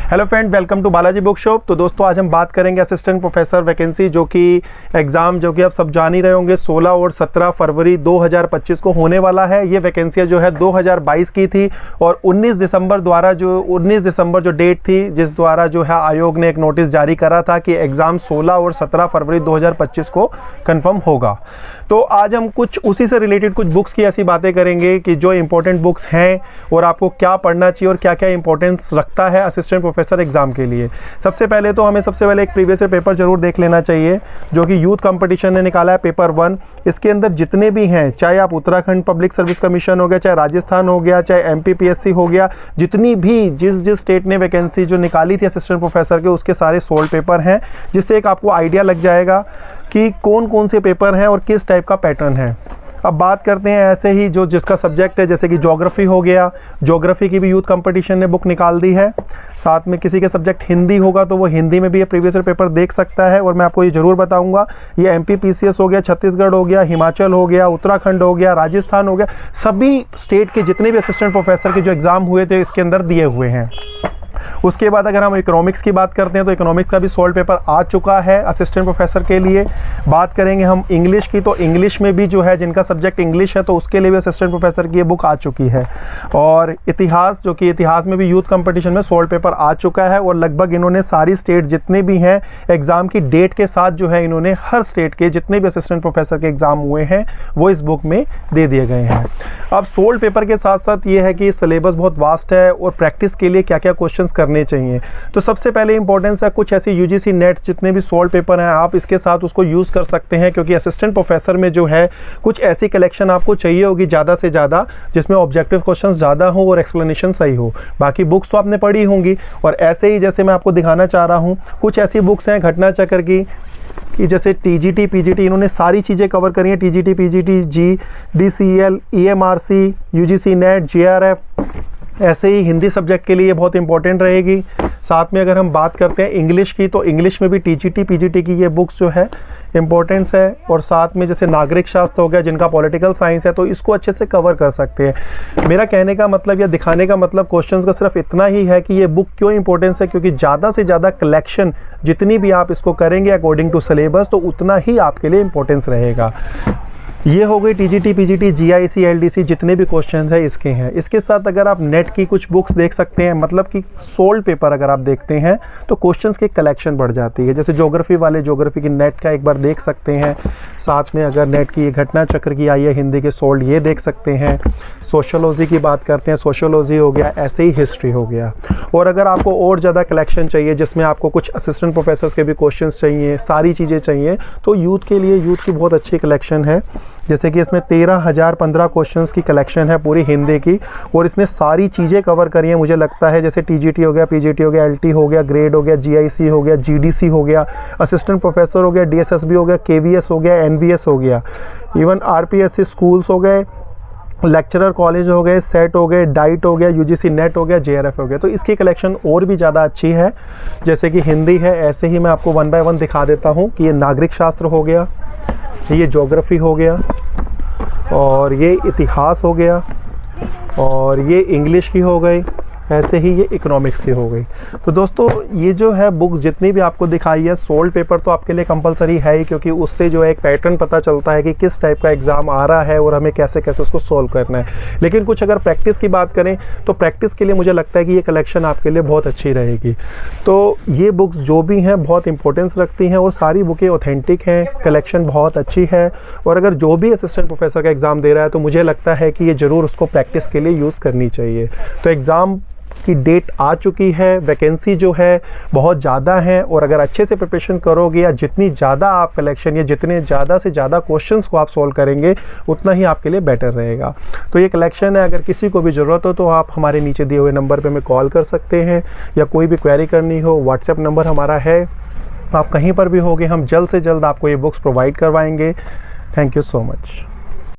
Hello friend, welcome to Balaji book shop. तो दोस्तों आज हम बात करेंगे असिस्टेंट प्रोफेसर वैकेंसी, जो कि एग्ज़ाम जो कि आप सब जान ही रहे होंगे 16 और 17 फरवरी 2025 को होने वाला है। ये वैकेंसियाँ जो है 2022 की थी और 19 दिसंबर जो डेट थी जिस द्वारा जो है आयोग ने एक नोटिस जारी करा था कि एग्ज़ाम 16 और 17 फरवरी 2025 को कन्फर्म होगा। तो आज हम कुछ उसी से रिलेटेड कुछ बुक्स की ऐसी बातें करेंगे कि जो इंपॉर्टेंट बुक्स हैं और आपको क्या पढ़ना चाहिए और क्या क्या इंपॉर्टेंस रखता है असिस्टेंट प्रोफेसर एग्ज़ाम के लिए। सबसे पहले तो हमें सबसे पहले एक प्रीवियस ईयर पेपर जरूर देख लेना चाहिए जो कि यूथ कंपटीशन ने निकाला है, पेपर 1। इसके अंदर जितने भी हैं, चाहे आप उत्तराखंड पब्लिक सर्विस कमीशन हो गया, चाहे राजस्थान हो गया, चाहे MPPSC हो गया, जितनी भी जिस स्टेट ने वैकेंसी जो निकाली थी असिस्टेंट प्रोफेसर के, उसके सारे सोल्ड पेपर हैं, जिससे एक आपको आइडिया लग जाएगा कि कौन कौन से पेपर हैं और किस टाइप का पैटर्न है। अब बात करते हैं ऐसे ही जो जिसका सब्जेक्ट है, जैसे कि ज्योग्राफी हो गया। ज्योग्राफी की भी यूथ कंपटीशन ने बुक निकाल दी है। साथ में किसी के सब्जेक्ट हिंदी होगा तो वो हिंदी में भी ये प्रीवियस ईयर पेपर देख सकता है। और मैं आपको ये ज़रूर बताऊंगा, ये MPPCS हो गया, छत्तीसगढ़ हो गया, हिमाचल हो गया, उत्तराखंड हो गया, राजस्थान हो गया, सभी स्टेट के जितने भी असिस्टेंट प्रोफेसर के जो एग्ज़ाम हुए थे इसके अंदर दिए हुए हैं। उसके बाद अगर हम इकोनॉमिक्स की बात करते हैं तो इकोनॉमिक्स का भी सोल्ड पेपर आ चुका है असिस्टेंट प्रोफेसर के लिए। बात करेंगे हम इंग्लिश की, तो इंग्लिश में भी जो है जिनका सब्जेक्ट इंग्लिश है तो उसके लिए भी असिस्टेंट प्रोफेसर की ये बुक आ चुकी है। और इतिहास, जो कि इतिहास में भी यूथ कंपटीशन में सोल्ड पेपर आ चुका है और लगभग इन्होंने सारी स्टेट जितने भी हैं एग्ज़ाम की डेट के साथ जो है इन्होंने हर स्टेट के जितने भी असिस्टेंट प्रोफेसर के एग्ज़ाम हुए हैं वो इस बुक में दे दिए गए हैं। अब सोल्ड पेपर के साथ साथ ये है कि सिलेबस बहुत वास्ट है और प्रैक्टिस के लिए क्या क्या क्वेश्चन करने चाहिए। तो सबसे पहले इंपॉर्टेंस है कुछ ऐसी UGC नेट्स जितने भी सोल्ड पेपर हैं आप इसके साथ उसको यूज़ कर सकते हैं, क्योंकि असिस्टेंट प्रोफेसर में जो है कुछ ऐसी कलेक्शन आपको चाहिए होगी ज़्यादा से ज़्यादा जिसमें ऑब्जेक्टिव क्वेश्चन ज़्यादा हो और एक्सप्लेनेशन सही हो। बाकी बुक्स तो आपने पढ़ी होंगी और ऐसे ही जैसे मैं आपको दिखाना चाह रहा हूँ कुछ ऐसी बुक्स हैं घटना चक्र की कि जैसे TGT PGT इन्होंने सारी चीज़ें कवर करी हैं। TGT PGT GDCL EMRC UGC net JRF, ऐसे ही हिंदी सब्जेक्ट के लिए बहुत इंपॉर्टेंट रहेगी। साथ में अगर हम बात करते हैं इंग्लिश की, तो इंग्लिश में भी TGT PGT की ये बुक्स जो है इंपॉर्टेंस है। और साथ में जैसे नागरिक शास्त्र हो गया, जिनका पॉलिटिकल साइंस है तो इसको अच्छे से कवर कर सकते हैं। मेरा कहने का मतलब या दिखाने का मतलब क्वेश्चंस का सिर्फ इतना ही है कि ये बुक क्यों इंपॉर्टेंस है, क्योंकि ज़्यादा से ज़्यादा कलेक्शन जितनी भी आप इसको करेंगे अकॉर्डिंग टू सिलेबस तो उतना ही आपके लिए इंपॉर्टेंस रहेगा। ये हो गई TGT PGT GIC LDC जितने भी क्वेश्चन है इसके हैं। इसके साथ अगर आप नेट की कुछ बुक्स देख सकते हैं, मतलब कि सोल्ड पेपर अगर आप देखते हैं तो क्वेश्चंस की कलेक्शन बढ़ जाती है। जैसे ज्योग्राफी वाले ज्योग्राफी की नेट का एक बार देख सकते हैं। साथ में अगर नेट की घटना चक्र की आई है हिंदी के सोल्ड, ये देख सकते हैं। सोशोलॉजी की बात करते हैं, सोशोलॉजी हो गया, ऐसे ही हिस्ट्री हो गया। और अगर आपको और ज़्यादा कलेक्शन चाहिए जिसमें आपको कुछ असिस्टेंट प्रोफेसर्स के भी क्वेश्चन चाहिए, सारी चीज़ें चाहिए, तो यूथ के लिए यूथ की बहुत अच्छी कलेक्शन है। जैसे कि इसमें 13,015 क्वेश्चंस की कलेक्शन है पूरी हिंदी की और इसमें सारी चीज़ें कवर करी हैं मुझे लगता है। जैसे TGT हो गया, PGT हो गया, LT हो गया, ग्रेड हो गया, GIC हो गया, GDC हो गया, असिस्टेंट प्रोफेसर हो गया, DSSB हो गया, KVS हो गया, NVS हो गया, इवन RPSC स्कूल्स हो गए, लेक्चरर कॉलेज हो गए, सेट हो गए, डाइट हो गया, UGC नेट हो गया, JRF हो गया। तो इसकी कलेक्शन और भी ज़्यादा अच्छी है। जैसे कि हिंदी है, ऐसे ही मैं आपको 1 बाय 1 दिखा देता हूँ कि ये नागरिक शास्त्र हो गया, ये ज्योग्राफी हो गया, और ये इतिहास हो गया, और ये इंग्लिश की हो गई, ऐसे ही ये इकोनॉमिक्स की हो गई। तो दोस्तों ये जो है बुक्स जितनी भी आपको दिखाई है, सोल्ड पेपर तो आपके लिए कंपलसरी है ही, क्योंकि उससे जो है एक पैटर्न पता चलता है कि किस टाइप का एग्ज़ाम आ रहा है और हमें कैसे कैसे उसको सॉल्व करना है। लेकिन कुछ अगर प्रैक्टिस की बात करें तो प्रैक्टिस के लिए मुझे लगता है कि ये कलेक्शन आपके लिए बहुत अच्छी रहेगी। तो ये बुक्स जो भी हैं बहुत इंपॉर्टेंस रखती हैं और सारी बुकें ऑथेंटिक हैं, कलेक्शन बहुत अच्छी है। और अगर जो भी असिस्टेंट प्रोफेसर का एग्ज़ाम दे रहा है तो मुझे लगता है कि ये ज़रूर उसको प्रैक्टिस के लिए यूज़ करनी चाहिए। तो एग्ज़ाम की डेट आ चुकी है, वैकेंसी जो है बहुत ज़्यादा है, और अगर अच्छे से प्रिपरेशन करोगे या जितनी ज़्यादा आप कलेक्शन या जितने ज़्यादा से ज़्यादा क्वेश्चंस को आप सॉल्व करेंगे उतना ही आपके लिए बेटर रहेगा। तो ये कलेक्शन है, अगर किसी को भी ज़रूरत हो तो आप हमारे नीचे दिए हुए नंबर पे हमें कॉल कर सकते हैं, या कोई भी क्वेरी करनी हो व्हाट्सएप नंबर हमारा है। आप कहीं पर भी होगे, हम जल्द से जल्द आपको ये बुक्स प्रोवाइड करवाएंगे। Thank you so much.